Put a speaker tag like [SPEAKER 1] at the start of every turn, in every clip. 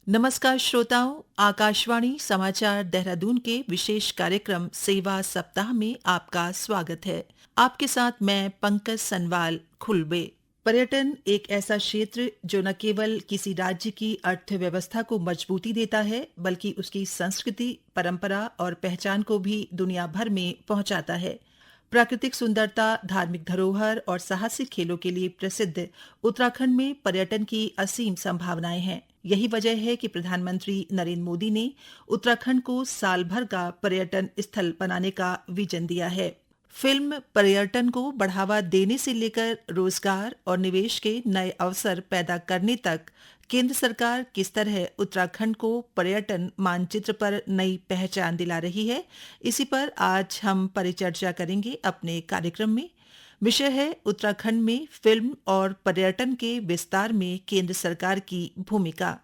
[SPEAKER 1] नमस्कार श्रोताओं, आकाशवाणी समाचार देहरादून के विशेष कार्यक्रम सेवा सप्ताह में आपका स्वागत है। आपके साथ मैं पंकज सनवाल खुलबे। पर्यटन एक ऐसा क्षेत्र जो न केवल किसी राज्य की अर्थव्यवस्था को मजबूती देता है, बल्कि उसकी संस्कृति, परंपरा और पहचान को भी दुनिया भर में पहुंचाता है। प्राकृतिक सुंदरता, धार्मिक धरोहर और साहसिक खेलों के लिए प्रसिद्ध उत्तराखंड में पर्यटन की असीम संभावनाएं हैं। यही वजह है कि प्रधानमंत्री नरेंद्र मोदी ने उत्तराखंड को साल भर का पर्यटन स्थल बनाने का विजन दिया है। फिल्म पर्यटन को बढ़ावा देने से लेकर रोजगार और निवेश के नए अवसर पैदा करने तक केंद्र सरकार किस तरह उत्तराखंड को पर्यटन मानचित्र पर नई पहचान दिला रही है, इसी पर आज हम परिचर्चा करेंगे अपने कार्यक्रम में। विषय है उत्तराखंड में फिल्म और पर्यटन के विस्तार में केंद्र सरकार की भूमिका।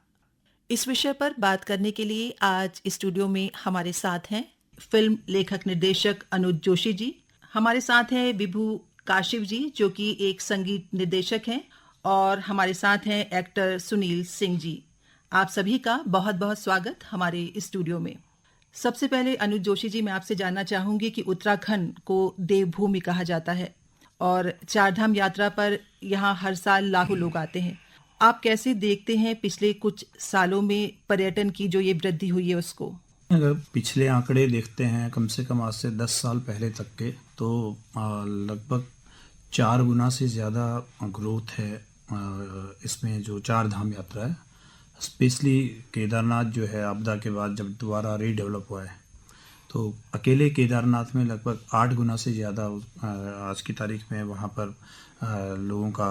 [SPEAKER 1] इस विषय पर बात करने के लिए आज स्टूडियो में हमारे साथ हैं फिल्म लेखक निर्देशक अनुज जोशी जी, हमारे साथ हैं विभू काशिव जी जो कि एक संगीत निर्देशक हैं, और हमारे साथ हैं एक्टर सुनील सिंह जी। आप सभी का बहुत बहुत स्वागत हमारे स्टूडियो में। सबसे पहले अनुज जोशी जी, मैं आपसे जानना चाहूंगी कि उत्तराखंड को देवभूमि कहा जाता है और चारधाम यात्रा पर यहाँ हर साल लाखों लोग आते हैं। आप कैसे देखते हैं पिछले कुछ सालों में पर्यटन की जो ये वृद्धि हुई है उसको?
[SPEAKER 2] अगर पिछले आंकड़े देखते हैं कम से कम आज से 10 साल पहले तक के, तो लगभग 4 गुना से ज़्यादा ग्रोथ है इसमें जो चार धाम यात्रा है। स्पेशली केदारनाथ जो है आपदा के बाद जब दोबारा रीडेवलप हुआ है, तो अकेले केदारनाथ में लगभग 8 गुना से ज़्यादा आज की तारीख में वहाँ पर लोगों का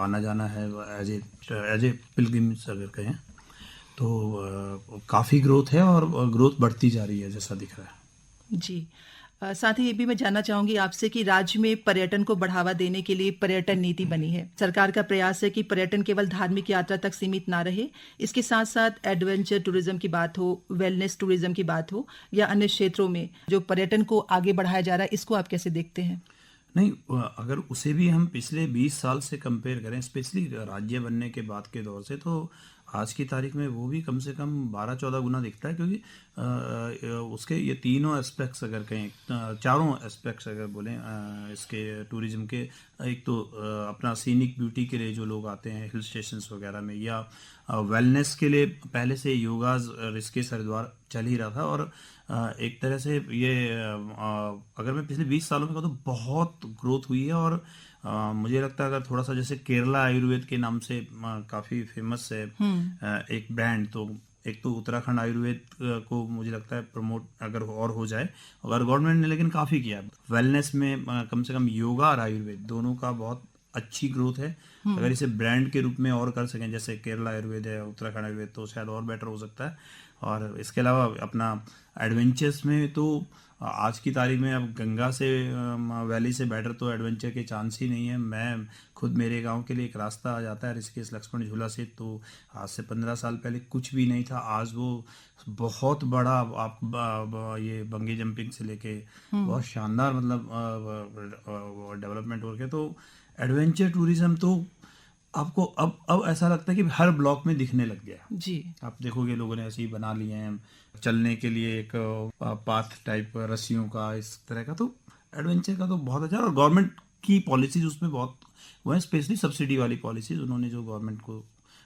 [SPEAKER 2] आना जाना है एज ए पिलग्रिमेज अगर कहें तो काफ़ी ग्रोथ है और ग्रोथ बढ़ती जा रही है जैसा दिख रहा है
[SPEAKER 1] जी। साथ ही ये भी मैं जानना चाहूंगी आपसे कि राज्य में पर्यटन को बढ़ावा देने के लिए पर्यटन नीति बनी है। सरकार का प्रयास है कि पर्यटन केवल धार्मिक यात्रा तक सीमित ना रहे, इसके साथ साथ एडवेंचर टूरिज्म की बात हो, वेलनेस टूरिज्म की बात हो या अन्य क्षेत्रों में जो पर्यटन को आगे बढ़ाया जा रहा है, इसको आप कैसे देखते हैं?
[SPEAKER 2] नहीं, अगर उसे भी हम पिछले 20 साल से कंपेयर करें, स्पेशली राज्य बनने के बाद के दौर से, तो आज की तारीख में वो भी कम से कम 12-14 गुना दिखता है। क्योंकि उसके ये तीनों एस्पेक्ट्स अगर कहें, चारों एस्पेक्ट्स अगर बोलें इसके टूरिज्म के, एक तो अपना सीनिक ब्यूटी के लिए जो लोग आते हैं हिल स्टेशंस वगैरह में, या वेलनेस के लिए पहले से योगाज ऋषिकेश हरिद्वार चल ही रहा था। और एक तरह से ये अगर मैं पिछले 20 सालों में कहूँ तो बहुत ग्रोथ हुई है। और मुझे लगता है अगर थोड़ा सा जैसे केरला आयुर्वेद के नाम से काफ़ी फेमस है एक ब्रांड, तो एक तो उत्तराखंड आयुर्वेद को मुझे लगता है प्रमोट अगर और हो जाए, अगर गवर्नमेंट ने लेकिन काफ़ी किया वेलनेस में, कम से कम योगा और आयुर्वेद दोनों का बहुत अच्छी ग्रोथ है। अगर इसे ब्रांड के रूप में और कर सकें, जैसे केरला आयुर्वेद है, उत्तराखंड आयुर्वेद, तो शायद और बेटर हो सकता है। और इसके अलावा अपना एडवेंचर्स में तो आज की तारीख में अब गंगा से वैली से बेटर तो एडवेंचर के चांस ही नहीं है। मैं खुद, मेरे गांव के लिए एक रास्ता आ जाता है ऋषिकेश लक्ष्मण झूला से, तो आज से 15 साल पहले कुछ भी नहीं था, आज वो बहुत बड़ा आप ये बंगी जंपिंग से लेके बहुत शानदार मतलब डेवलपमेंट हो गया। तो एडवेंचर टूरिज्म तो आपको अब ऐसा लगता है कि हर ब्लॉक में दिखने लग गया
[SPEAKER 1] जी।
[SPEAKER 2] आप देखोगे लोगों ने ऐसे ही बना लिए हैं चलने के लिए एक पाथ टाइप रस्सियों का, इस तरह का। तो एडवेंचर का तो बहुत अच्छा, और गवर्नमेंट की पॉलिसीज उसमें बहुत वो है, स्पेशली सब्सिडी वाली पॉलिसीज उन्होंने जो गवर्नमेंट को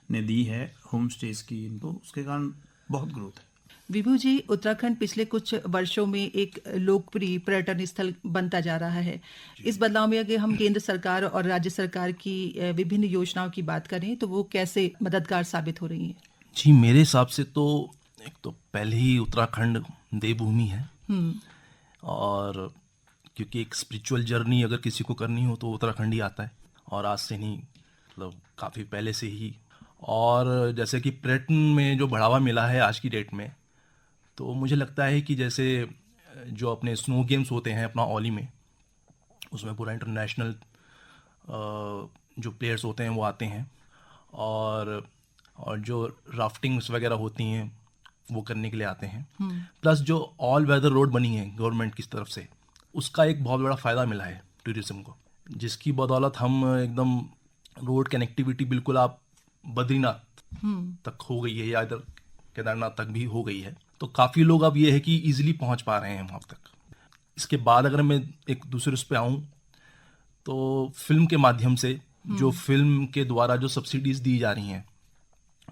[SPEAKER 2] ने दी है होम स्टेज की, इनको उसके कारण बहुत ग्रोथ है।
[SPEAKER 1] विभू जी, उत्तराखंड पिछले कुछ वर्षों में एक लोकप्रिय पर्यटन स्थल बनता जा रहा है। इस बदलाव में अगर हम केंद्र सरकार और राज्य सरकार की विभिन्न योजनाओं की बात करें तो वो कैसे मददगार साबित हो रही हैं?
[SPEAKER 3] जी, मेरे हिसाब से तो एक तो पहले ही उत्तराखंड देवभूमि है, और क्योंकि एक स्पिरिचुअल जर्नी अगर किसी को करनी हो तो उत्तराखंड ही आता है, और आज से नहीं मतलब काफ़ी पहले से ही। और जैसे कि पर्यटन में जो बढ़ावा मिला है आज की डेट में, तो मुझे लगता है कि जैसे जो अपने स्नो गेम्स होते हैं अपना ओली में, उसमें पूरा इंटरनेशनल जो प्लेयर्स होते हैं वो आते हैं, और जो राफ्टिंग्स वगैरह होती हैं वो करने के लिए आते हैं। प्लस जो ऑल वेदर रोड बनी है गवर्नमेंट की तरफ से, उसका एक बहुत बड़ा फ़ायदा मिला है टूरिज़्म को, जिसकी बदौलत हम एकदम रोड कनेक्टिविटी बिल्कुल आप बद्रीनाथ तक हो गई है, या इधर केदारनाथ तक भी हो गई है। तो काफ़ी लोग अब ये है कि इजीली पहुंच पा रहे हैं वहाँ तक। इसके बाद अगर मैं एक दूसरे उस पे आऊँ, तो फिल्म के माध्यम से जो फिल्म के द्वारा जो सब्सिडीज दी जा रही हैं,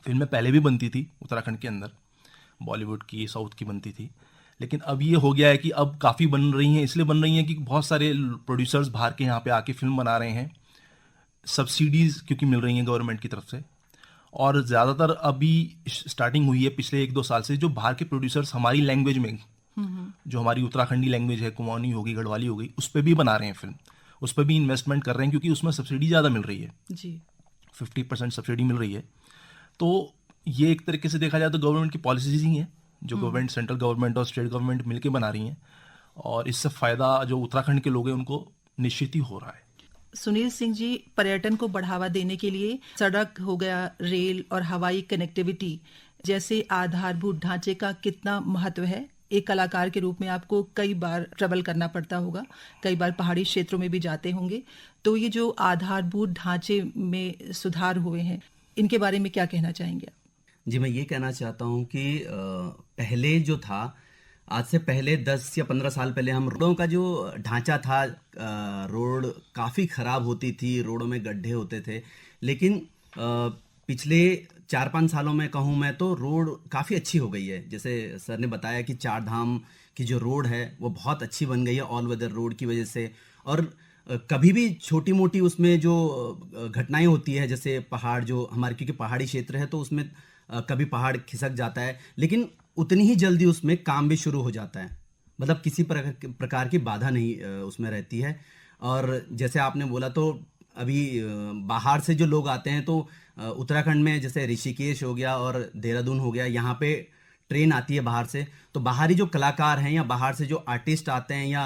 [SPEAKER 3] फिल्में पहले भी बनती थी उत्तराखंड के अंदर, बॉलीवुड की, साउथ की बनती थी, लेकिन अब ये हो गया है कि अब काफ़ी बन रही हैं। इसलिए बन रही हैं कि बहुत सारे प्रोड्यूसर्स बाहर के यहाँ पे आके फिल्म बना रहे हैं, सब्सिडीज क्योंकि मिल रही हैं गवर्नमेंट की तरफ से। और ज़्यादातर अभी स्टार्टिंग हुई है पिछले 1-2 साल से, जो बाहर के प्रोड्यूसर्स हमारी लैंग्वेज में, जो हमारी उत्तराखंडी लैंग्वेज है, कुमाऊनी हो गई, गढ़वाली हो गई, उस पर भी बना रहे हैं फिल्म, उस पर भी इन्वेस्टमेंट कर रहे हैं, क्योंकि उसमें सब्सिडी ज़्यादा मिल रही है
[SPEAKER 1] जी।
[SPEAKER 3] 50% सब्सिडी मिल रही है। तो ये एक तरीके से देखा जाए तो गवर्नमेंट की पॉलिसीज ही हैं, जो गवर्नमेंट, सेंट्रल गवर्नमेंट और स्टेट गवर्नमेंट मिलकर बना रही हैं, और इससे फ़ायदा जो उत्तराखंड के लोग हैं उनको निश्चित ही हो रहा है।
[SPEAKER 1] सुनील सिंह जी, पर्यटन को बढ़ावा देने के लिए सड़क हो गया, रेल और हवाई कनेक्टिविटी जैसे आधारभूत ढांचे का कितना महत्व है? एक कलाकार के रूप में आपको कई बार ट्रैवल करना पड़ता होगा, कई बार पहाड़ी क्षेत्रों में भी जाते होंगे, तो ये जो आधारभूत ढांचे में सुधार हुए हैं, इनके बारे में क्या कहना चाहेंगे आप?
[SPEAKER 4] जी, मैं ये कहना चाहता हूँ कि पहले जो था, आज से पहले 10 या 15 साल पहले हम रोडों का जो ढांचा था, रोड काफ़ी ख़राब होती थी, रोडों में गड्ढे होते थे। लेकिन पिछले 4-5 सालों में कहूँ मैं तो रोड काफ़ी अच्छी हो गई है। जैसे सर ने बताया कि 4 धाम की जो रोड है वो बहुत अच्छी बन गई है ऑल वेदर रोड की वजह से। और कभी भी छोटी मोटी उसमें जो घटनाएं होती है, जैसे पहाड़, जो हमारे क्योंकि पहाड़ी क्षेत्र है तो उसमें कभी पहाड़ खिसक जाता है, लेकिन उतनी ही जल्दी उसमें काम भी शुरू हो जाता है। मतलब किसी प्रकार की बाधा नहीं उसमें रहती है। और जैसे आपने बोला, तो अभी बाहर से जो लोग आते हैं, तो उत्तराखंड में जैसे ऋषिकेश हो गया और देहरादून हो गया, यहाँ पे ट्रेन आती है बाहर से, तो बाहरी जो कलाकार हैं या बाहर से जो आर्टिस्ट आते हैं या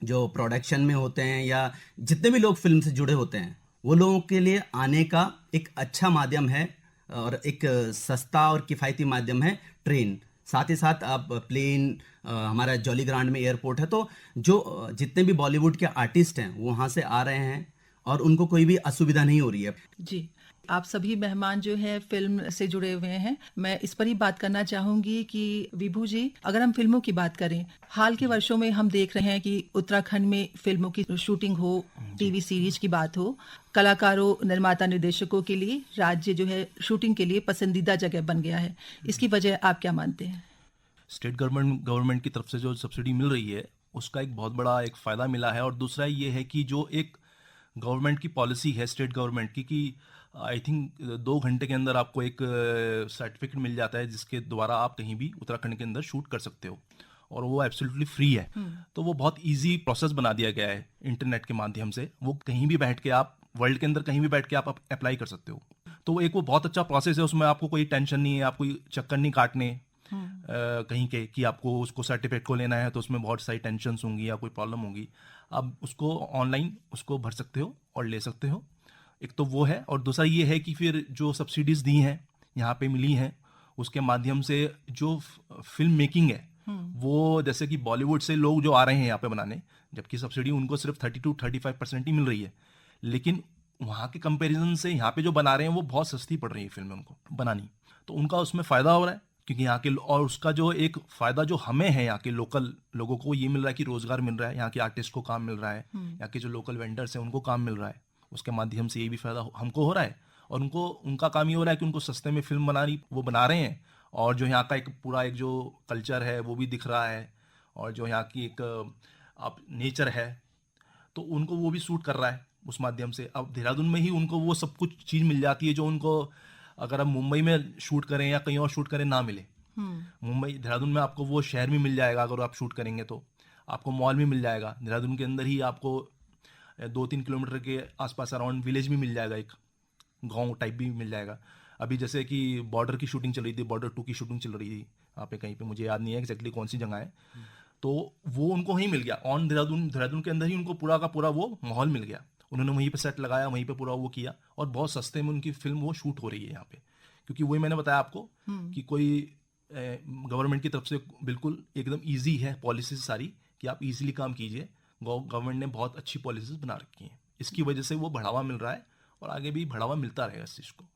[SPEAKER 4] जो प्रोडक्शन में होते हैं या जितने भी लोग फिल्म से जुड़े होते हैं, वो लोगों के लिए आने का एक अच्छा माध्यम है और एक सस्ता और किफ़ायती माध्यम है ट्रेन। साथ ही साथ आप प्लेन, हमारा जॉली ग्रांट में एयरपोर्ट है, तो जो जितने भी बॉलीवुड के आर्टिस्ट हैं वो वहाँ से आ रहे हैं और उनको कोई भी असुविधा नहीं हो रही है।
[SPEAKER 1] जी, आप सभी मेहमान जो है फिल्म से जुड़े हुए हैं, मैं इस पर ही बात करना चाहूंगी कि विभू जी, अगर हम फिल्मों की बात करें, हाल के वर्षों में हम देख रहे हैं कि उत्तराखंड में फिल्मों की शूटिंग हो, टीवी सीरीज की बात हो, कलाकारों, निर्माता, निर्देशकों के लिए राज्य जो है शूटिंग के लिए पसंदीदा जगह बन गया है। इसकी वजह आप क्या मानते हैं?
[SPEAKER 3] स्टेट गवर्नमेंट की तरफ से जो सब्सिडी मिल रही है उसका एक बहुत बड़ा एक फ़ायदा मिला है। और दूसरा ये है कि जो एक गवर्नमेंट की पॉलिसी है स्टेट गवर्नमेंट की, कि आई थिंक 2 घंटे के अंदर आपको एक सर्टिफिकेट मिल जाता है जिसके द्वारा आप कहीं भी उत्तराखंड के अंदर शूट कर सकते हो, और वो एब्सोल्युटली फ्री है। तो वो बहुत इजी प्रोसेस बना दिया गया है इंटरनेट के माध्यम से। वो कहीं भी बैठ के आप, वर्ल्ड के अंदर कहीं भी बैठ के आप अप्लाई कर सकते हो। तो एक वो बहुत अच्छा प्रोसेस है, उसमें आपको कोई टेंशन नहीं है, आपको चक्कर नहीं काटने कहीं के कि आपको उसको सर्टिफिकेट को लेना है तो उसमें बहुत सारी टेंशन्स होंगी या कोई प्रॉब्लम होगी। अब उसको ऑनलाइन उसको भर सकते हो और ले सकते हो। एक तो वो है, और दूसरा ये है कि फिर जो सब्सिडीज दी हैं यहाँ पे मिली हैं, उसके माध्यम से जो फिल्म मेकिंग है वो, जैसे कि बॉलीवुड से लोग जो आ रहे हैं यहाँ पे बनाने, जबकि सब्सिडी उनको सिर्फ 30-35% ही मिल रही है, लेकिन वहाँ के कंपैरिजन से यहाँ पे जो बना रहे हैं वो बहुत सस्ती पड़ रही है फिल्में उनको बनानी, तो उनका उसमें फ़ायदा हो रहा है। क्योंकि यहाँ के, और उसका जो एक फ़ायदा जो हमें है यहाँ के लोकल लोगों को, ये मिल रहा है कि रोज़गार मिल रहा है, यहाँ के आर्टिस्ट को काम मिल रहा है, यहाँ के जो लोकल वेंडर्स हैं उनको काम मिल रहा है, उसके माध्यम से ये भी फ़ायदा हमको हो रहा है। और उनका काम ये हो रहा है कि उनको सस्ते में फिल्म वो बना रहे हैं, और जो यहाँ का एक पूरा एक जो कल्चर है वो भी दिख रहा है, और जो यहाँ की एक आप नेचर है तो उनको वो भी सूट कर रहा है उस माध्यम से। अब देहरादून में ही उनको वो सब कुछ चीज़ मिल जाती है जो उनको अगर आप मुंबई में शूट करें या कहीं और शूट करें ना मिले। मुंबई, देहरादून में आपको वो शहर में मिल जाएगा, अगर आप शूट करेंगे तो आपको मॉल भी मिल जाएगा, देहरादून के अंदर ही आपको 2-3 किलोमीटर के आसपास अराउंड विलेज भी मिल जाएगा, एक गांव टाइप भी मिल जाएगा। अभी जैसे कि बॉर्डर की शूटिंग चल रही थी, बॉर्डर 2 की शूटिंग चल रही थी वहाँ पे कहीं पे, मुझे याद नहीं है एग्जैक्टली कौन सी जगह है, तो वो उनको वहीं मिल गया ऑन देहरादून के अंदर ही उनको पूरा का पूरा वो माहौल मिल गया। उन्होंने वहीं पे सेट लगाया, वहीं पे पूरा वो किया, और बहुत सस्ते में उनकी फिल्म वो शूट हो रही है यहाँ पे। क्योंकि वही मैंने बताया आपको कि कोई गवर्नमेंट की तरफ से बिल्कुल एकदम इजी है पॉलिसीज सारी, कि आप इजीली काम कीजिए। गवर्नमेंट ने बहुत अच्छी पॉलिसीज बना रखी हैं, इसकी वजह से वो बढ़ावा मिल रहा है और आगे भी बढ़ावा मिलता रहेगा इस चीज़ को।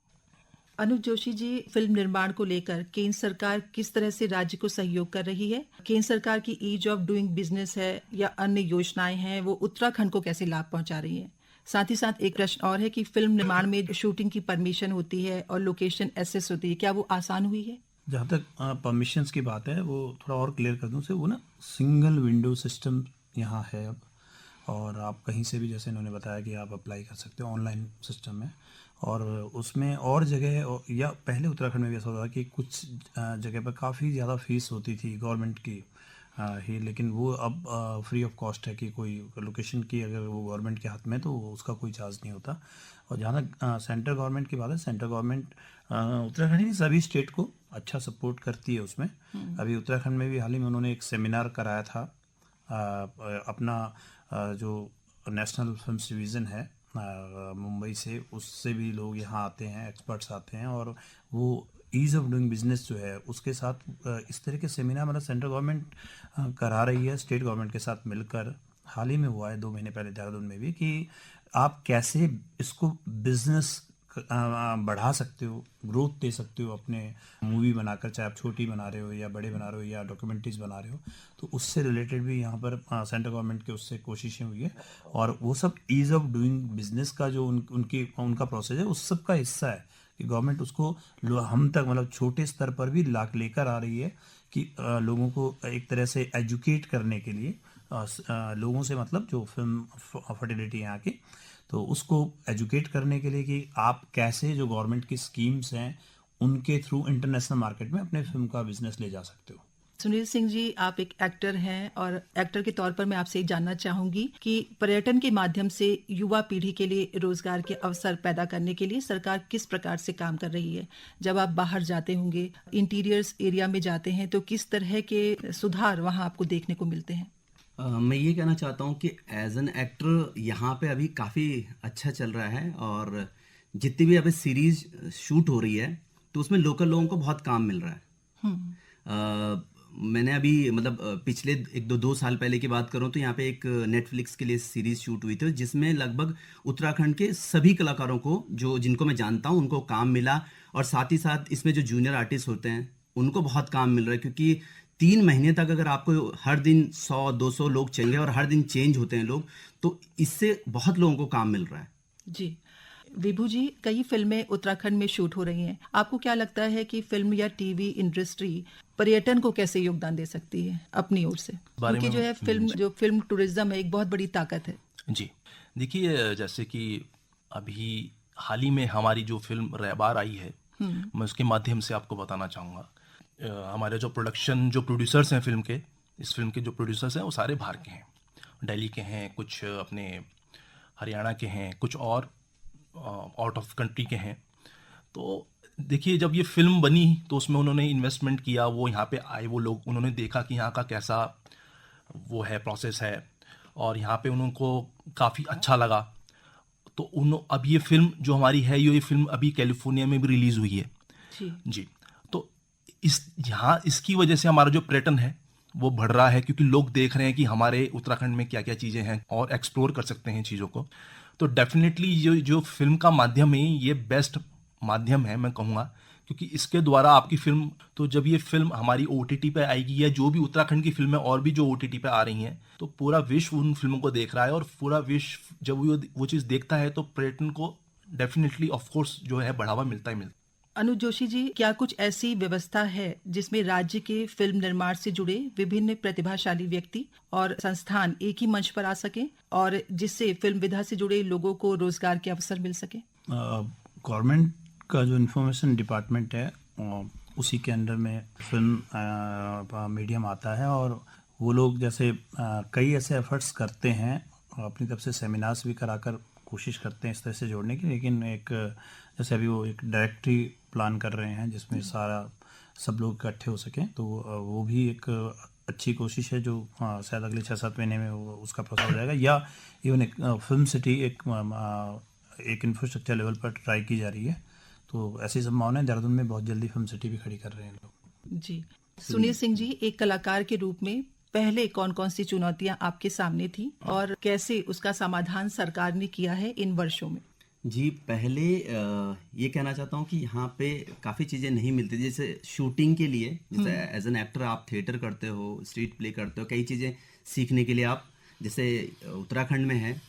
[SPEAKER 1] अनुज जोशी जी, फिल्म निर्माण को लेकर केंद्र सरकार किस तरह से राज्य को सहयोग कर रही है? केंद्र सरकार की ईज ऑफ डूइंग बिजनेस है या अन्य योजनाएं हैं, वो उत्तराखंड को कैसे लाभ पहुंचा रही है? साथ ही साथ एक प्रश्न और है कि फिल्म निर्माण में शूटिंग की परमिशन होती है और लोकेशन एसेस होती है, क्या वो आसान हुई है?
[SPEAKER 2] जहाँ तक परमिशंस की बात है, वो थोड़ा और क्लियर कर दूँ से, वो ना सिंगल विंडो सिस्टम यहाँ है अब, और आप कहीं से भी, जैसे इन्होंने बताया कि आप अप्लाई कर सकते हो, ऑनलाइन सिस्टम है। और उसमें और जगह, या पहले उत्तराखंड में भी ऐसा होता था कि कुछ जगह पर काफ़ी ज़्यादा फीस होती थी गवर्नमेंट की ही, लेकिन वो अब फ्री ऑफ कॉस्ट है कि कोई लोकेशन की अगर वो गवर्नमेंट के हाथ में तो उसका कोई चार्ज नहीं होता। और जहाँ तक सेंट्रल गवर्नमेंट की बात है, सेंट्रल गवर्नमेट उत्तराखंड ही सभी स्टेट को अच्छा सपोर्ट करती है उसमें। अभी उत्तराखंड में भी हाल ही में उन्होंने एक सेमिनार कराया था, अपना जो नेशनल फिल्म डिवीज़न है मुंबई से, उससे भी लोग यहाँ आते हैं, एक्सपर्ट्स आते हैं, और वो ईज़ ऑफ डूइंग बिजनेस जो है उसके साथ इस तरह के सेमिनार मतलब सेंट्रल गवर्नमेंट करा रही है स्टेट गवर्नमेंट के साथ मिलकर। हाल ही में हुआ है 2 महीने पहले देहरादून में भी, कि आप कैसे इसको बिजनेस बढ़ा सकते हो, ग्रोथ दे सकते हो अपने मूवी बनाकर, चाहे आप छोटी बना रहे हो या बड़े बना रहे हो या डॉक्यूमेंट्रीज बना रहे हो। तो उससे रिलेटेड भी यहाँ पर सेंट्रल गवर्नमेंट के उससे कोशिशें हुई है, और वो सब ईज़ ऑफ डूइंग बिजनेस का जो उनका प्रोसेस है, उस सब का हिस्सा है कि गवर्नमेंट उसको हम तक मतलब छोटे स्तर पर भी लेकर आ रही है कि लोगों को एक तरह से एजुकेट करने के लिए, लोगों से मतलब जो फिल्म फर्टिलिटी यहाँ की, तो उसको एजुकेट करने के लिए कि आप कैसे जो गवर्नमेंट की स्कीम्स हैं उनके थ्रू इंटरनेशनल मार्केट में अपने फिल्म का बिजनेस ले जा सकते हो।
[SPEAKER 1] सुनील सिंह जी, आप एक एक्टर हैं और एक्टर के तौर पर मैं आपसे ये जानना चाहूंगी कि पर्यटन के माध्यम से युवा पीढ़ी के लिए रोजगार के अवसर पैदा करने के लिए सरकार किस प्रकार से काम कर रही है? जब आप बाहर जाते होंगे, इंटीरियर्स एरिया में जाते हैं, तो किस तरह के सुधार वहां आपको देखने को मिलते हैं?
[SPEAKER 4] मैं ये कहना चाहता हूँ कि एज एन एक्टर यहाँ पे अभी काफ़ी अच्छा चल रहा है, और जितनी भी अभी सीरीज शूट हो रही है तो उसमें लोकल लोगों को बहुत काम मिल रहा है। मैंने अभी मतलब पिछले 1-2 साल पहले की बात करूं तो यहाँ पे एक नेटफ्लिक्स के लिए सीरीज शूट हुई थी, जिसमें लगभग उत्तराखंड के सभी कलाकारों को, जिनको मैं जानता हूं, उनको काम मिला। और साथ ही साथ इसमें जो जूनियर आर्टिस्ट होते हैं उनको बहुत काम मिल रहा है, क्योंकि 3 महीने तक अगर आपको हर दिन 100-200 लोग चाहिए और हर दिन चेंज होते हैं लोग, तो इससे बहुत लोगों को काम मिल रहा है।
[SPEAKER 1] जी विभू जी, कई फिल्में उत्तराखंड में शूट हो रही हैं। आपको क्या लगता है कि फिल्म या टीवी इंडस्ट्री पर्यटन को कैसे योगदान दे सकती है अपनी ओर से? क्योंकि जो है फिल्म टूरिज्म है, एक बहुत बड़ी ताकत है।
[SPEAKER 3] जी देखिए, जैसे कि अभी हाल ही में हमारी जो फिल्म रहबार आई है, मैं उसके माध्यम से आपको बताना चाहूँगा। हमारे जो प्रोड्यूसर्स हैं फिल्म के, इस फिल्म के जो प्रोड्यूसर्स हैं वो सारे बाहर के हैं, दिल्ली के हैं, कुछ अपने हरियाणा के हैं, कुछ और आउट ऑफ कंट्री के हैं। तो देखिए, जब ये फिल्म बनी तो उसमें उन्होंने इन्वेस्टमेंट किया, वो यहाँ पे आए, वो लोग, उन्होंने देखा कि यहाँ का कैसा वो है, प्रोसेस है, और यहाँ पे उनको काफ़ी अच्छा लगा। तो अब ये फिल्म जो हमारी है, ये फिल्म अभी कैलिफोर्निया में भी रिलीज़ हुई है। जी तो इसकी वजह से हमारा जो पर्यटन है वो बढ़ रहा है, क्योंकि लोग देख रहे हैं कि हमारे उत्तराखंड में क्या क्या चीज़ें हैं और एक्सप्लोर कर सकते हैं चीज़ों को। तो डेफिनेटली जो फिल्म का माध्यम है, ये बेस्ट माध्यम है मैं कहूँगा, क्योंकि इसके द्वारा आपकी फिल्म, तो जब ये फिल्म हमारी OTT पे आएगी, या जो भी उत्तराखंड की फिल्में और भी जो OTT पे आ रही हैं, तो पूरा विश्व उन फिल्मों को देख रहा है, और पूरा विश्व जब वो चीज़ देखता है तो पर्यटन को डेफिनेटली ऑफकोर्स जो है बढ़ावा मिलता ही मिलता है।
[SPEAKER 1] अनुज जोशी जी, क्या कुछ ऐसी व्यवस्था है जिसमें राज्य के फिल्म निर्माण से जुड़े विभिन्न प्रतिभाशाली व्यक्ति और संस्थान एक ही मंच पर आ सके, और जिससे फिल्म विधा से जुड़े लोगों को रोजगार के अवसर मिल सके?
[SPEAKER 2] गवर्नमेंट का जो इंफॉर्मेशन डिपार्टमेंट है, उसी के अंडर में फिल्म मीडियम आता है, और वो लोग जैसे कई ऐसे एफर्ट्स करते हैं, अपनी तरफ से सेमिनार्स भी कराकर कोशिश करते हैं इस तरह से जोड़ने की। लेकिन एक जैसे अभी वो एक डायरेक्टरी प्लान कर रहे हैं जिसमें सब लोग इकट्ठे हो सकें, तो वो भी एक अच्छी कोशिश है, जो शायद अगले 6-7 महीने में उसका प्रोसेस हो जाएगा। या इवन एक फिल्म सिटी एक इंफ्रास्ट्रक्चर लेवल पर ट्राई की जा रही है, तो ऐसी संभावना है देहरादून में बहुत जल्दी फिल्म सिटी भी खड़ी कर रहे हैं लोग।
[SPEAKER 1] जी सुनील सिंह जी, एक कलाकार के रूप में पहले कौन कौन सी चुनौतियां आपके सामने थी और कैसे उसका समाधान सरकार ने किया है इन वर्षों में?
[SPEAKER 4] जी, पहले ये कहना चाहता हूँ कि यहाँ पे काफ़ी चीज़ें नहीं मिलती, जैसे शूटिंग के लिए, जैसे एज एन एक्टर आप थिएटर करते हो, स्ट्रीट प्ले करते हो, कई चीज़ें सीखने के लिए आप जैसे उत्तराखंड में है,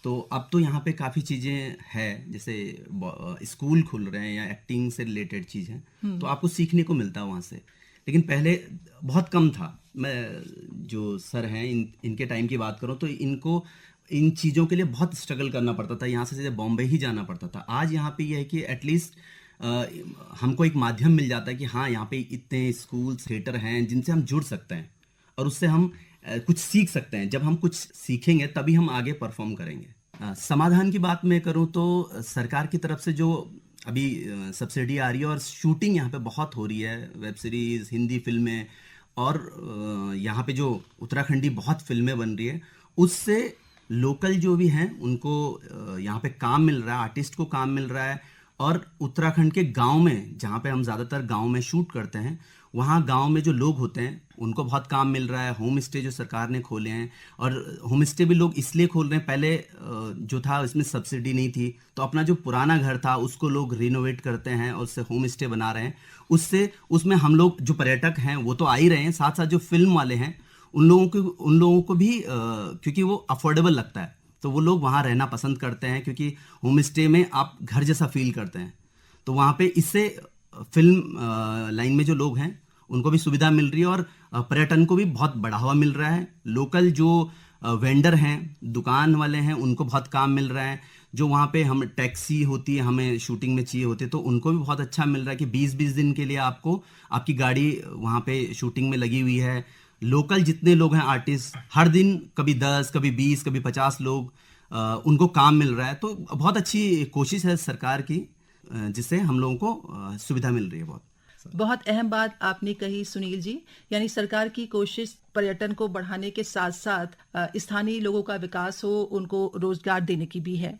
[SPEAKER 4] तो अब तो यहाँ पे काफ़ी चीज़ें हैं, जैसे स्कूल खुल रहे हैं या एक्टिंग से रिलेटेड चीज़ें, तो आपको सीखने को मिलता है वहाँ से। लेकिन पहले बहुत कम था। मैं जो सर हैं इनके टाइम की बात करूँ तो इनको इन चीज़ों के लिए बहुत स्ट्रगल करना पड़ता था, यहाँ से सीधे बॉम्बे ही जाना पड़ता था। आज यहाँ पे ये है कि एटलीस्ट हमको एक माध्यम मिल जाता है कि हाँ, यहाँ पे इतने स्कूल थिएटर हैं जिनसे हम जुड़ सकते हैं और उससे हम कुछ सीख सकते हैं। जब हम कुछ सीखेंगे तभी हम आगे परफॉर्म करेंगे। समाधान की बात मैं करूँ तो सरकार की तरफ से जो अभी सब्सिडी आ रही है और शूटिंग यहाँ पे बहुत हो रही है, वेब सीरीज, हिंदी फिल्में, और यहाँ पे जो उत्तराखंडी बहुत फिल्में बन रही है, उससे लोकल जो भी हैं उनको यहाँ पे काम मिल रहा है, आर्टिस्ट को काम मिल रहा है। और उत्तराखंड के गांव में, जहाँ पे हम ज़्यादातर गांव में शूट करते हैं, वहाँ गांव में जो लोग होते हैं उनको बहुत काम मिल रहा है। होम स्टे जो सरकार ने खोले हैं, और होम स्टे भी लोग इसलिए खोल रहे हैं, पहले जो था इसमें सब्सिडी नहीं थी, तो अपना जो पुराना घर था उसको लोग रिनोवेट करते हैं और उससे होम स्टे बना रहे हैं। उसमें हम लोग जो पर्यटक हैं वो तो आ ही रहे हैं, साथ साथ जो फिल्म वाले हैं उन लोगों को भी क्योंकि वो अफोर्डेबल लगता है तो वो लोग वहाँ रहना पसंद करते हैं, क्योंकि होम स्टे में आप घर जैसा फील करते हैं। तो वहाँ पे इससे फिल्म लाइन में जो लोग हैं उनको भी सुविधा मिल रही है और पर्यटन को भी बहुत बढ़ावा मिल रहा है। लोकल जो वेंडर हैं, दुकान वाले हैं, उनको बहुत काम मिल रहा है। जो वहाँ पे हम टैक्सी होती है, हमें शूटिंग में चाहिए होती है, तो उनको भी बहुत अच्छा मिल रहा है कि 20-20 दिन के लिए आपकी गाड़ी वहाँ पे शूटिंग में लगी हुई है। लोकल जितने लोग हैं आर्टिस्ट, हर दिन कभी 10, कभी 20, कभी 50 लोग उनको काम मिल रहा है। तो बहुत अच्छी कोशिश है सरकार की, जिससे हम लोगों को सुविधा मिल रही है।
[SPEAKER 1] बहुत अहम बात आपने कही सुनील जी, यानी सरकार की कोशिश पर्यटन को बढ़ाने के साथ साथ स्थानीय लोगों का विकास हो, उनको रोजगार देने की भी है।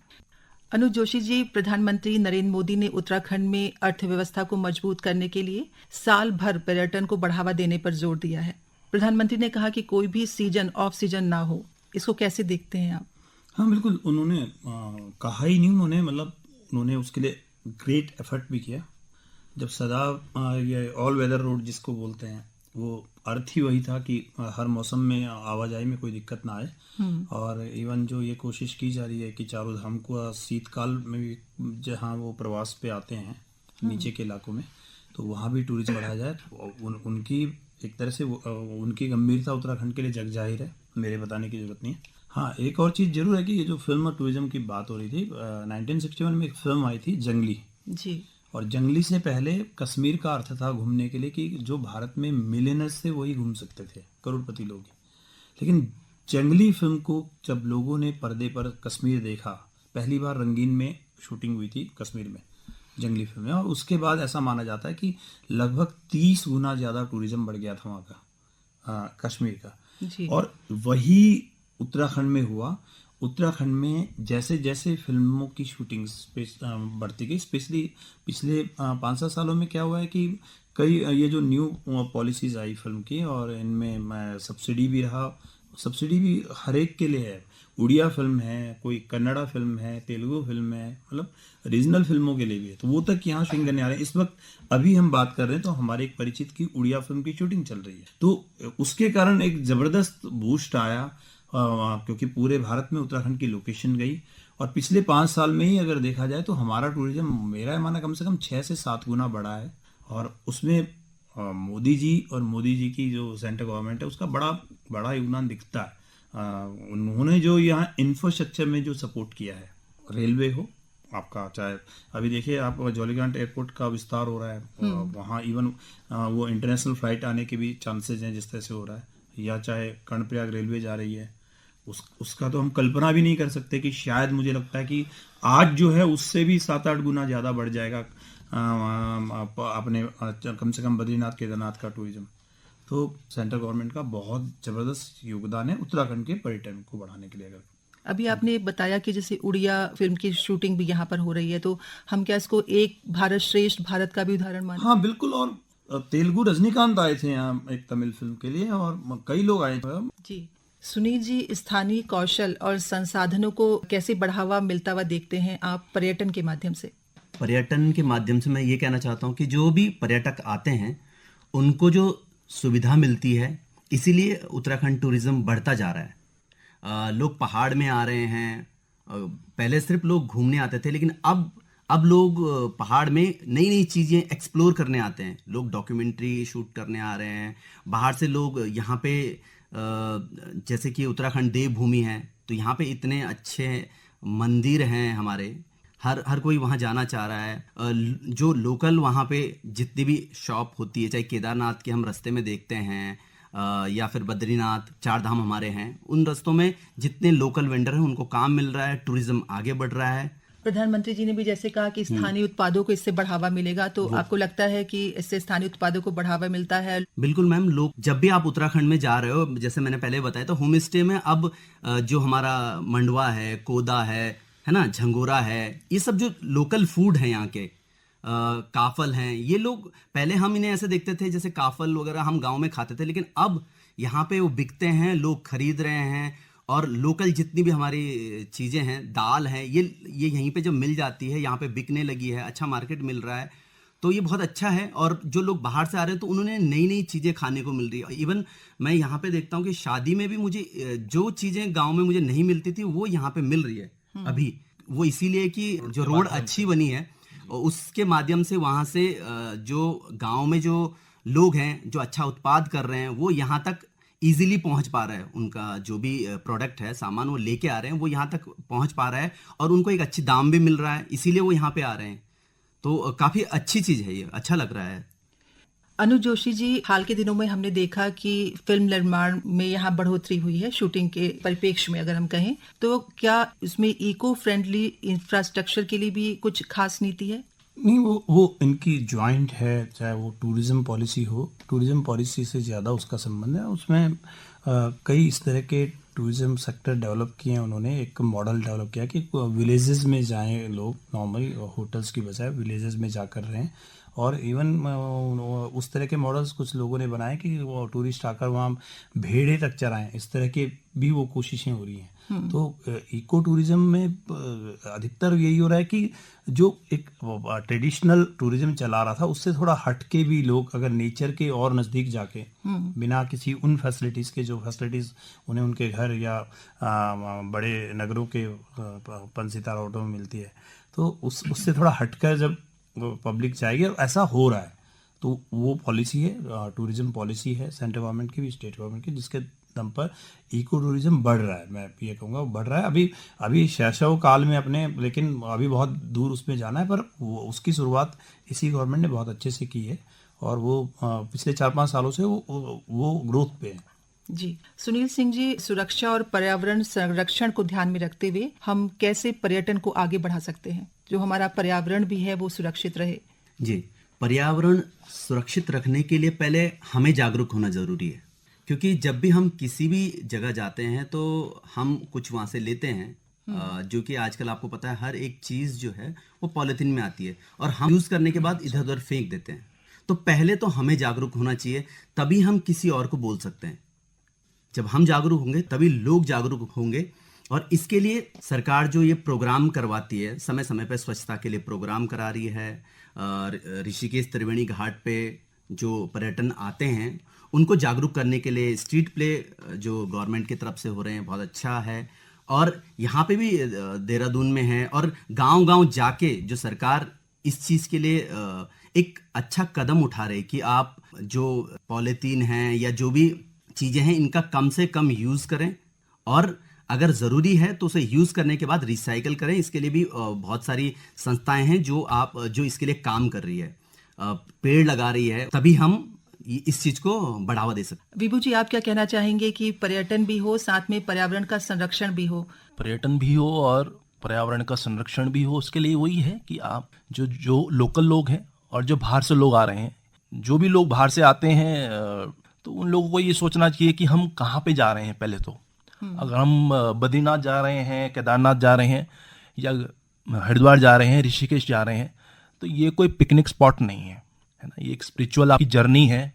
[SPEAKER 1] अनुज जोशी जी, प्रधानमंत्री नरेंद्र मोदी ने उत्तराखंड में अर्थव्यवस्था को मजबूत करने के लिए साल भर पर्यटन को बढ़ावा देने पर जोर दिया है। प्रधानमंत्री ने कहा कि कोई भी सीजन ऑफ सीजन ना हो। इसको कैसे देखते हैं आप?
[SPEAKER 2] हाँ बिल्कुल, उन्होंने कहा ही नहीं, उन्होंने उसके लिए ग्रेट एफर्ट भी किया। जब ये ऑल वेदर रोड जिसको बोलते हैं, वो अर्थ ही वही था कि हर मौसम में आवाजाही में कोई दिक्कत ना आए। और इवन जो ये कोशिश की जा रही है कि चारों धाम को शीतकाल में भी, जहाँ वो प्रवास पे आते हैं नीचे के इलाकों में, तो वहाँ भी टूरिज्म बढ़ाया जाए। उनकी एक तरह से उनकी गंभीरता उत्तराखंड के लिए जग जाहिर है, मेरे बताने की जरूरत नहीं है। हाँ, एक और चीज़ जरूर है कि ये जो फिल्म और टूरिज्म की बात हो रही थी, 1961 में एक फिल्म आई थी जंगली
[SPEAKER 1] जी। और
[SPEAKER 2] जंगली से पहले कश्मीर का अर्थ था घूमने के लिए कि जो भारत में मिलियनर्स थे वही घूम सकते थे, करोड़पति लोग। लेकिन जंगली फिल्म को जब लोगों ने पर्दे पर कश्मीर देखा, पहली बार रंगीन में शूटिंग हुई थी कश्मीर में जंगली फिल्म में, और उसके बाद ऐसा माना जाता है कि लगभग 30 गुना ज़्यादा टूरिज्म बढ़ गया था वहाँ का, कश्मीर का
[SPEAKER 1] जी।
[SPEAKER 2] और वही उत्तराखंड में हुआ। उत्तराखंड में जैसे जैसे फिल्मों की शूटिंग बढ़ती गई, स्पेशली पिछले 5-7 सालों में क्या हुआ है कि कई ये जो न्यू पॉलिसीज आई फिल्म की, और इनमें सब्सिडी भी रहा। सब्सिडी भी हर एक के लिए है, उड़िया फिल्म है, कोई कन्नड़ा फिल्म है, तेलुगु फिल्म है, मतलब रीजनल फिल्मों के लिए भी है। तो वो तक यहाँ शूटिंग करने आ रहे हैं। इस वक्त अभी हम बात कर रहे हैं तो हमारे एक परिचित की उड़िया फिल्म की शूटिंग चल रही है, तो उसके कारण एक जबरदस्त बूस्ट आया, क्योंकि पूरे भारत में उत्तराखंड की लोकेशन गई। और पिछले 5 साल में ही अगर देखा जाए तो हमारा टूरिज्म, मेरा माना, कम से कम 6 से 7 गुना बढ़ा है। और उसमें मोदी जी और मोदी जी की जो सेंट्रल गवर्नमेंट है उसका बड़ा योगदान दिखता है। उन्होंने जो यहाँ इंफ्रास्ट्रक्चर में जो सपोर्ट किया है, रेलवे हो आपका, चाहे अभी देखिए आप जौलीग्रांट एयरपोर्ट का विस्तार हो रहा है, वहाँ इवन वो इंटरनेशनल फ्लाइट आने के भी चांसेस हैं जिस तरह से हो रहा है, या चाहे कर्णप्रयाग रेलवे जा रही है, उसका तो हम कल्पना भी नहीं कर सकते कि शायद, मुझे लगता है कि आज जो है उससे भी 7-8 गुना ज़्यादा बढ़ जाएगा अपने कम से कम बद्रीनाथ केदारनाथ का टूरिज्म। तो सेंट्रल गवर्नमेंट का बहुत ज़बरदस्त योगदान है उत्तराखंड के पर्यटन को बढ़ाने के लिए। अगर
[SPEAKER 1] अभी आपने बताया कि जैसे उड़िया फिल्म की शूटिंग भी यहाँ पर हो रही है, तो हम क्या इसको एक भारत श्रेष्ठ भारत का भी उदाहरण माने?
[SPEAKER 2] हाँ बिल्कुल, और तेलुगु रजनीकांत आए थे यहाँ एक तमिल फिल्म के लिए, और कई लोग आए थे
[SPEAKER 1] जी। सुनील जी, स्थानीय कौशल और संसाधनों को कैसे बढ़ावा मिलता हुआ देखते हैं आप पर्यटन के माध्यम से?
[SPEAKER 4] पर्यटन के माध्यम से मैं ये कहना चाहता हूँ कि जो भी पर्यटक आते हैं उनको जो सुविधा मिलती है, इसीलिए उत्तराखंड टूरिज्म बढ़ता जा रहा है। लोग पहाड़ में आ रहे हैं। पहले सिर्फ लोग घूमने आते थे, लेकिन अब लोग पहाड़ में नई नई चीज़ें एक्सप्लोर करने आते हैं। लोग डॉक्यूमेंट्री शूट करने आ रहे हैं। बाहर से लोग यहाँ पे जैसे कि उत्तराखंड देवभूमि है, तो यहाँ पे इतने अच्छे मंदिर हैं हमारे, हर कोई वहाँ जाना चाह रहा है। जो लोकल वहाँ पे जितनी भी शॉप होती है, चाहे केदारनाथ के हम रास्ते में देखते हैं या फिर बद्रीनाथ, 4 धाम हमारे हैं, उन रास्तों में जितने लोकल वेंडर हैं उनको काम मिल रहा है, टूरिज्म आगे बढ़ रहा है।
[SPEAKER 1] प्रधानमंत्री जी ने भी जैसे कहा कि स्थानीय उत्पादों को इससे बढ़ावा मिलेगा, तो आपको लगता है कि इससे स्थानीय उत्पादों को बढ़ावा मिलता है?
[SPEAKER 4] बिल्कुल मैम। लोग जब भी आप उत्तराखंड में जा रहे हो, जैसे मैंने पहले बताया, तो होम स्टे में अब जो हमारा मंडवा है, कोदा है ना, झंगोरा है, ये सब जो लोकल फूड है यहाँ के, काफल हैं, ये लोग पहले हम इन्हें ऐसे देखते थे जैसे काफल वगैरह हम गांव में खाते थे, लेकिन अब यहाँ पे वो बिकते हैं, लोग खरीद रहे हैं। और लोकल जितनी भी हमारी चीज़ें हैं, दाल है, ये यहीं पे जब मिल जाती है, यहाँ पे बिकने लगी है, अच्छा मार्केट मिल रहा है, तो ये बहुत अच्छा है। और जो लोग बाहर से आ रहे हैं तो उन्होंने नई नई चीज़ें खाने को मिल रही है। इवन मैं यहाँ पे देखता हूँ कि शादी में भी मुझे जो चीज़ें गाँव में मुझे नहीं मिलती थी वो यहाँ पे मिल रही है अभी। वो इसीलिए कि जो रोड अच्छी बनी है, उसके माध्यम से वहाँ से जो गाँव में जो लोग हैं जो अच्छा उत्पाद कर रहे हैं, वो यहाँ तक इजीली पहुंच पा रहा है। उनका जो भी प्रोडक्ट है, सामान वो लेके आ रहे हैं, वो यहाँ तक पहुंच पा रहा है और उनको एक अच्छी दाम भी मिल रहा है, इसीलिए वो यहाँ पे आ रहे हैं। तो काफ़ी अच्छी चीज़ है, ये अच्छा लग रहा है।
[SPEAKER 1] अनुज जोशी जी, हाल के दिनों में हमने देखा कि फिल्म निर्माण में यहाँ बढ़ोतरी हुई है। शूटिंग के परिप्रेक्ष्य में अगर हम कहें, तो क्या इसमें इको फ्रेंडली इंफ्रास्ट्रक्चर के लिए भी कुछ खास नीति है?
[SPEAKER 2] नहीं, वो इनकी ज्वाइंट है, चाहे वो टूरिज्म पॉलिसी हो, टूरिज्म पॉलिसी से ज़्यादा उसका संबंध है। उसमें कई इस तरह के टूरिज्म सेक्टर डेवलप किए हैं उन्होंने। एक मॉडल डेवलप किया कि विलेजेस में जाएं लोग, नॉर्मली होटल्स की बजाय विलेजेस में जा कर रहे हैं। और इवन उस तरह के मॉडल्स कुछ लोगों ने बनाए कि वो टूरिस्ट आकर वहाँ भेड़े तक चराएं, इस तरह के भी वो कोशिशें हो रही हैं। तो इको टूरिज्म में अधिकतर यही हो रहा है कि जो एक ट्रेडिशनल टूरिज्म चला रहा था उससे थोड़ा हटके भी लोग अगर नेचर के और नज़दीक जाके बिना किसी उन फैसिलिटीज़ के, जो फैसिलिटीज़ उन्हें उनके घर या बड़े नगरों के 5 सितारा होटलों में मिलती है, तो उससे थोड़ा हटकर जब पब्लिक जाएगी, और ऐसा हो रहा है, तो वो पॉलिसी है, टूरिज्म पॉलिसी है सेंट्रल गवर्नमेंट की भी, स्टेट गवर्नमेंट की, जिसके दम पर इको टूरिज्म बढ़ रहा है। मैं ये कहूँगा बढ़ रहा है अभी शैशव काल में अपने, लेकिन अभी बहुत दूर उसमें जाना है। पर उसकी शुरुआत इसी गवर्नमेंट ने बहुत अच्छे से की है और वो पिछले 4-5 सालों से वो ग्रोथ पे है।
[SPEAKER 1] जी, सुनील सिंह जी, सुरक्षा और पर्यावरण संरक्षण को ध्यान में रखते हुए हम कैसे पर्यटन को आगे बढ़ा सकते हैं, जो हमारा पर्यावरण भी है वो सुरक्षित रहे?
[SPEAKER 4] जी, पर्यावरण सुरक्षित रखने के लिए पहले हमें जागरूक होना जरूरी है, क्योंकि जब भी हम किसी भी जगह जाते हैं तो हम कुछ वहाँ से लेते हैं, जो कि आजकल आपको पता है हर एक चीज़ जो है वो पॉलिथीन में आती है और हम यूज़ करने के बाद इधर उधर फेंक देते हैं। तो पहले तो हमें जागरूक होना चाहिए, तभी हम किसी और को बोल सकते हैं। जब हम जागरूक होंगे तभी लोग जागरूक होंगे। और इसके लिए सरकार जो ये प्रोग्राम करवाती है, समय समय पर स्वच्छता के लिए प्रोग्राम करा रही है। ऋषिकेश त्रिवेणी घाट पे जो पर्यटन आते हैं उनको जागरूक करने के लिए स्ट्रीट प्ले जो गवर्नमेंट की तरफ से हो रहे हैं, बहुत अच्छा है। और यहाँ पे भी देहरादून में है, और गांव-गांव जाके जो सरकार इस चीज़ के लिए एक अच्छा कदम उठा रहे कि आप जो पॉलीथीन हैं या जो भी चीज़ें हैं इनका कम से कम यूज़ करें, और अगर ज़रूरी है तो उसे यूज़ करने के बाद रिसाइकल करें। इसके लिए भी बहुत सारी संस्थाएं हैं जो इसके लिए काम कर रही है, पेड़ लगा रही है, तभी हम इस चीज को बढ़ावा दे सकते।
[SPEAKER 1] विभू जी, आप क्या कहना चाहेंगे कि पर्यटन भी हो, साथ में पर्यावरण का संरक्षण भी हो?
[SPEAKER 3] पर्यटन भी हो और पर्यावरण का संरक्षण भी हो, उसके लिए वही है कि आप जो लोकल लोग हैं और जो बाहर से लोग आ रहे हैं, जो भी लोग बाहर से आते हैं, तो उन लोगों को ये सोचना चाहिए कि हम कहाँ पे जा रहे हैं। पहले तो अगर हम बद्रीनाथ जा रहे हैं, केदारनाथ जा रहे हैं, या हरिद्वार जा रहे हैं, ऋषिकेश जा रहे हैं, तो ये कोई पिकनिक स्पॉट नहीं है, है ना। ये एक स्पिरिचुअल आपकी जर्नी है।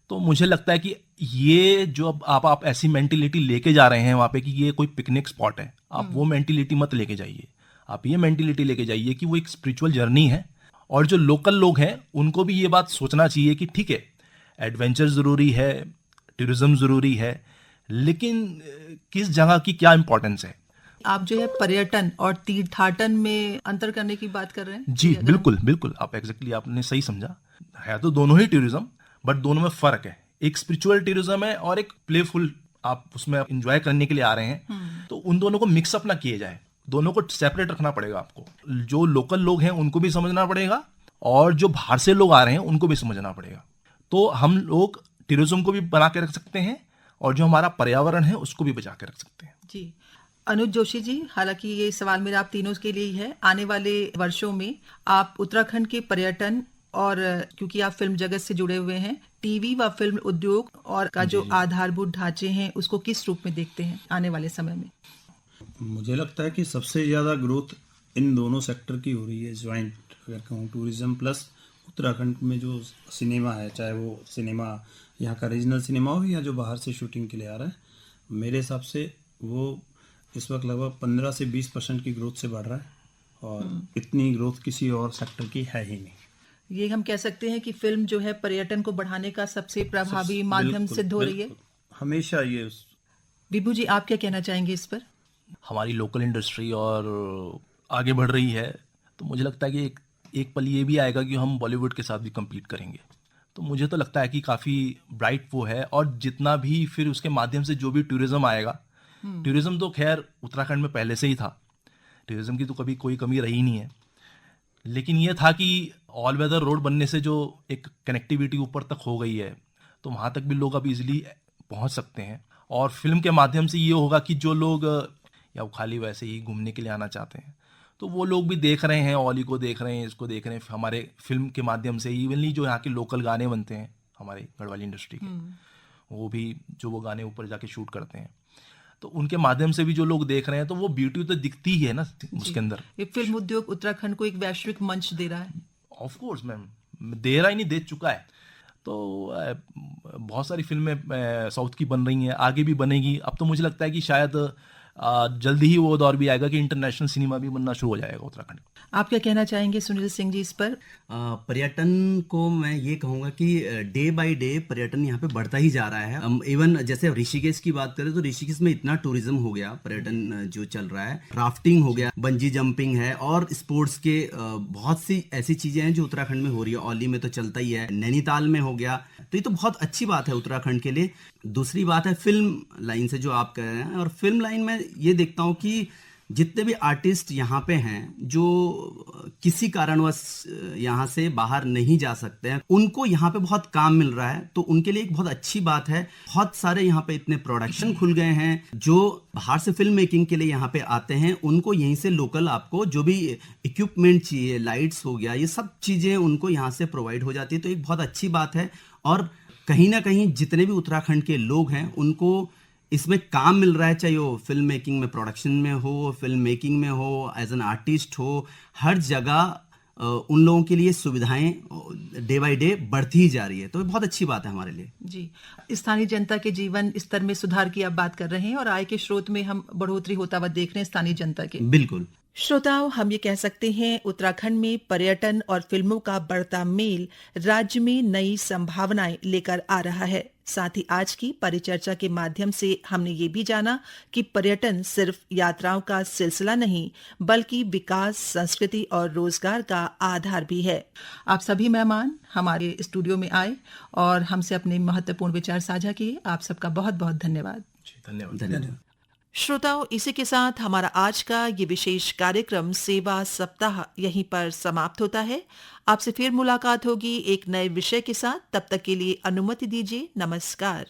[SPEAKER 3] तो मुझे लगता है कि ये जो अब आप ऐसी मेंटेलिटी लेके जा रहे हैं वहाँ पे कि ये कोई पिकनिक स्पॉट है, आप वो मेंटेलिटी मत लेके जाइए। आप ये मेंटेलिटी लेके जाइए कि वो एक स्पिरिचुअल जर्नी है, और जो लोकल लोग हैं उनको भी ये बात सोचना चाहिए कि ठीक है, एडवेंचर ज़रूरी है, टूरिज्म ज़रूरी है, लेकिन किस जगह की क्या इंपॉर्टेंस है।
[SPEAKER 1] आप जो है पर्यटन और तीर्थाटन में अंतर करने की बात कर रहे हैं?
[SPEAKER 3] जी बिल्कुल बिल्कुल, आप एग्जैक्टली आपने सही समझा। है तो दोनों ही टूरिज्म, बट दोनों में फ़र्क है। एक स्पिरिचुअल टूरिज्म है और एक प्लेफुल, आप उसमें एंजॉय करने के लिए आ रहे हैं, तो उन दोनों को मिक्सअप ना किए जाए, दोनों को सेपरेट रखना पड़ेगा आपको। जो लोकल लोग हैं उनको भी समझना पड़ेगा, और जो बाहर से लोग आ रहे हैं उनको भी समझना पड़ेगा। तो हम लोग टूरिज्म को भी बना के रख सकते हैं, और जो हमारा पर्यावरण है उसको भी बचा के रख सकते हैं।
[SPEAKER 1] जी। अनुज जोशी जी, हालांकि ये सवाल मेरा आप तीनों के लिए ही है। आने वाले वर्षों में आप उत्तराखंड के पर्यटन, और क्योंकि आप फिल्म जगत से जुड़े हुए हैं, टीवी व फिल्म उद्योग और का जो आधारभूत ढांचे हैं उसको किस रूप में देखते हैं आने वाले समय में?
[SPEAKER 2] मुझे लगता है कि सबसे ज़्यादा ग्रोथ इन दोनों सेक्टर की हो रही है, ज्वाइंट अगर कहूँ, टूरिज्म प्लस उत्तराखंड में जो सिनेमा है, चाहे वो सिनेमा यहाँ का रीजनल सिनेमा हो या जो बाहर से शूटिंग के लिए आ रहा है, मेरे हिसाब से वो इस वक्त लगभग 15 से 20% की ग्रोथ से बढ़ रहा है, और इतनी ग्रोथ किसी और सेक्टर की है ही नहीं।
[SPEAKER 1] ये हम कह सकते हैं कि फिल्म जो है पर्यटन को बढ़ाने का सबसे प्रभावी माध्यम सिद्ध हो रही है।
[SPEAKER 2] हमेशा ये
[SPEAKER 1] विभू जी, आप क्या कहना चाहेंगे इस पर?
[SPEAKER 3] हमारी लोकल इंडस्ट्री और आगे बढ़ रही है, तो मुझे लगता है कि एक पल ये भी आएगा कि हम बॉलीवुड के साथ भी compete करेंगे। तो मुझे तो लगता है कि काफ़ी ब्राइट वो है, और जितना भी फिर उसके माध्यम से जो भी टूरिज्म आएगा, टूरिज्म तो खैर उत्तराखंड में पहले से ही था, टूरिज्म की तो कभी कोई कमी रही नहीं है, लेकिन ये था कि ऑल वेदर रोड बनने से जो एक कनेक्टिविटी ऊपर तक हो गई है, तो वहाँ तक भी लोग अब इजीली पहुँच सकते हैं। और फिल्म के माध्यम से ये होगा कि जो लोग या वो खाली वैसे ही घूमने के लिए आना चाहते हैं, तो वो लोग भी देख रहे हैं, ऑली को देख रहे हैं, इसको देख रहे हैं, हमारे फिल्म के माध्यम से। इवनली जो यहाँ के लोकल गाने बनते हैं हमारे गढ़वाली इंडस्ट्री के, वो भी जो वो गाने ऊपर जाके शूट करते हैं, तो उनके माध्यम से भी जो लोग देख रहे हैं, तो वो ब्यूटी तो दिखती ही है ना उसके अंदर।
[SPEAKER 1] ये फिल्म उद्योग उत्तराखंड को एक वैश्विक मंच दे रहा है।
[SPEAKER 3] ऑफ कोर्स मैम, दे रहा ही नहीं, दे चुका है। तो बहुत सारी फिल्में साउथ की बन रही हैं, आगे भी बनेगी। अब तो मुझे लगता है कि शायद जल्दी ही वो दौर भी आएगा कि इंटरनेशनल सिनेमा भी बनना शुरू हो जाएगा उत्तराखंड।
[SPEAKER 1] आप क्या कहना चाहेंगे सुनील सिंह जी इस पर?
[SPEAKER 4] पर्यटन को मैं ये कहूँगा कि डे बाय डे पर्यटन यहाँ पे बढ़ता ही जा रहा है। इवन जैसे ऋषिकेश की बात करें तो ऋषिकेश में इतना टूरिज्म हो गया, पर्यटन जो चल रहा है, राफ्टिंग हो गया, बंजी जंपिंग है, और स्पोर्ट्स के बहुत सी ऐसी चीजें हैं जो उत्तराखंड में हो रही है। औली में तो चलता ही है, नैनीताल में हो गया, तो ये तो बहुत अच्छी बात है उत्तराखंड के लिए। दूसरी बात है फिल्म लाइन से जो आप कह रहे हैं, और फिल्म लाइन में ये देखता हूँ कि जितने भी आर्टिस्ट यहाँ पे हैं जो किसी कारणवश यहाँ से बाहर नहीं जा सकते हैं, उनको यहाँ पे बहुत काम मिल रहा है, तो उनके लिए एक बहुत अच्छी बात है। बहुत सारे यहाँ पे इतने प्रोडक्शन खुल गए हैं, जो बाहर से फिल्म मेकिंग के लिए यहाँ पे आते हैं, उनको यहीं से लोकल आपको जो भी इक्विपमेंट चाहिए, लाइट्स हो गया, ये सब चीज़ें उनको यहाँ से प्रोवाइड हो जाती है, तो एक बहुत अच्छी बात है। और कहीं ना कहीं जितने भी उत्तराखंड के लोग हैं उनको इसमें काम मिल रहा है, चाहे वो फिल्म मेकिंग में, प्रोडक्शन में हो, फिल्म मेकिंग में हो, एज एन आर्टिस्ट हो, हर जगह उन लोगों के लिए सुविधाएं डे बाय डे बढ़ती ही जा रही है, तो ये बहुत अच्छी बात है हमारे लिए।
[SPEAKER 1] जी, स्थानीय जनता के जीवन स्तर में सुधार की आप बात कर रहे हैं, और आय के स्रोत में हम बढ़ोतरी होता हुआ देख रहे हैं स्थानीय जनता के।
[SPEAKER 4] बिल्कुल।
[SPEAKER 1] श्रोताओं, हम ये कह सकते हैं उत्तराखंड में पर्यटन और फिल्मों का बढ़ता मेल राज्य में नई संभावनाएं लेकर आ रहा है। साथ ही आज की परिचर्चा के माध्यम से हमने ये भी जाना कि पर्यटन सिर्फ यात्राओं का सिलसिला नहीं, बल्कि विकास, संस्कृति और रोजगार का आधार भी है। आप सभी मेहमान हमारे स्टूडियो में आए और हमसे अपने महत्वपूर्ण विचार साझा किए। आप सबका बहुत बहुत धन्यवाद।
[SPEAKER 3] धन्यवाद।
[SPEAKER 1] श्रोताओं, इसी के साथ हमारा आज का ये विशेष कार्यक्रम सेवा सप्ताह यहीं पर समाप्त होता है। आपसे फिर मुलाकात होगी एक नए विषय के साथ। तब तक के लिए अनुमति दीजिए। नमस्कार।